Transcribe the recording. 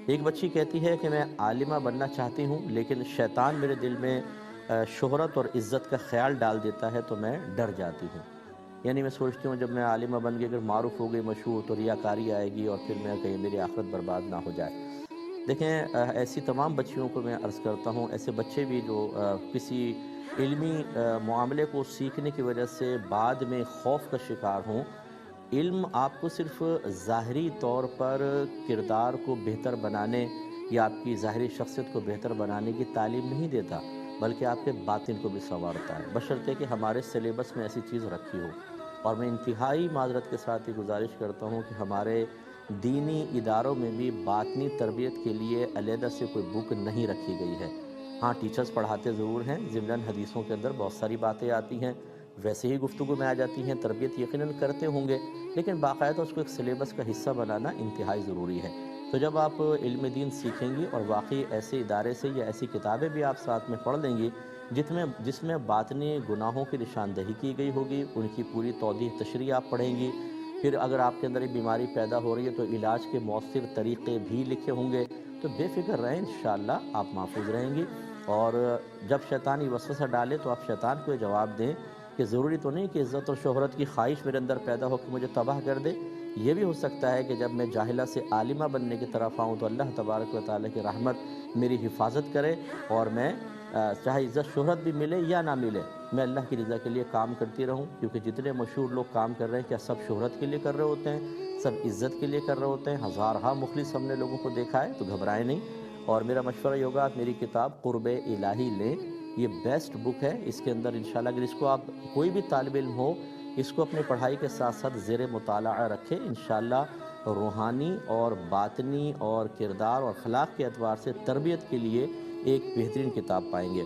ایک بچی کہتی ہے کہ میں عالمہ بننا چاہتی ہوں، لیکن شیطان میرے دل میں شہرت اور عزت کا خیال ڈال دیتا ہے تو میں ڈر جاتی ہوں۔ یعنی میں سوچتی ہوں جب میں عالمہ بن گئی، اگر معروف ہو گئی، مشہور، تو ریاکاری آئے گی اور پھر میں کہیں میری آخرت برباد نہ ہو جائے۔ دیکھیں، ایسی تمام بچیوں کو میں عرض کرتا ہوں، ایسے بچے بھی جو کسی علمی معاملے کو سیکھنے کی وجہ سے بعد میں خوف کا شکار ہوں۔ علم آپ کو صرف ظاہری طور پر کردار کو بہتر بنانے یا آپ کی ظاہری شخصیت کو بہتر بنانے کی تعلیم نہیں دیتا، بلکہ آپ کے باطن کو بھی سنوارتا ہے، بشرطے کہ ہمارے سلیبس میں ایسی چیز رکھی ہو۔ اور میں انتہائی معذرت کے ساتھ یہ گزارش کرتا ہوں کہ ہمارے دینی اداروں میں بھی باطنی تربیت کے لیے علیحدہ سے کوئی بک نہیں رکھی گئی ہے۔ ہاں، ٹیچرز پڑھاتے ضرور ہیں، ضمناً حدیثوں کے اندر بہت ساری باتیں آتی ہیں، ویسے ہی گفتگو میں آ جاتی ہیں، تربیت یقیناً کرتے ہوں گے، لیکن باقاعدہ اس کو ایک سلیبس کا حصہ بنانا انتہائی ضروری ہے۔ تو جب آپ علم دین سیکھیں گی اور واقعی ایسے ادارے سے یا ایسی کتابیں بھی آپ ساتھ میں پڑھ لیں گی جس میں باطنی گناہوں کی نشاندہی کی گئی ہوگی، ان کی پوری توضیح تشریح آپ پڑھیں گی، پھر اگر آپ کے اندر ایک بیماری پیدا ہو رہی ہے تو علاج کے مؤثر طریقے بھی لکھے ہوں گے، تو بے فکر رہیں، انشاءاللہ آپ محفوظ رہیں گی۔ اور جب شیطان یہ وسوسہ ڈالے تو آپ شیطان کو یہ جواب دیں کہ ضروری تو نہیں کہ عزت اور شہرت کی خواہش میرے اندر پیدا ہو کہ مجھے تباہ کر دے۔ یہ بھی ہو سکتا ہے کہ جب میں جاہلہ سے عالمہ بننے کی طرف آؤں تو اللہ تبارک و تعالیٰ کی رحمت میری حفاظت کرے، اور میں چاہے عزت شہرت بھی ملے یا نہ ملے، میں اللہ کی رضا کے لیے کام کرتی رہوں، کیونکہ جتنے مشہور لوگ کام کر رہے ہیں کیا سب شہرت کے لیے کر رہے ہوتے ہیں؟ سب عزت کے لیے کر رہے ہوتے ہیں؟ ہزارہا مخلص ہم نے لوگوں کو دیکھا ہے، تو گھبرائیں نہیں۔ اور میرا مشورہ یہ ہوگا، آپ میری کتاب قرب الہی لیں، یہ بیسٹ بک ہے۔ اس کے اندر انشاءاللہ اگر اس کو آپ کوئی بھی طالب علم ہو اس کو اپنی پڑھائی کے ساتھ ساتھ زیر مطالعہ رکھے، انشاءاللہ روحانی اور باطنی اور کردار اور اخلاق کے اعتبار سے تربیت کے لیے ایک بہترین کتاب پائیں گے۔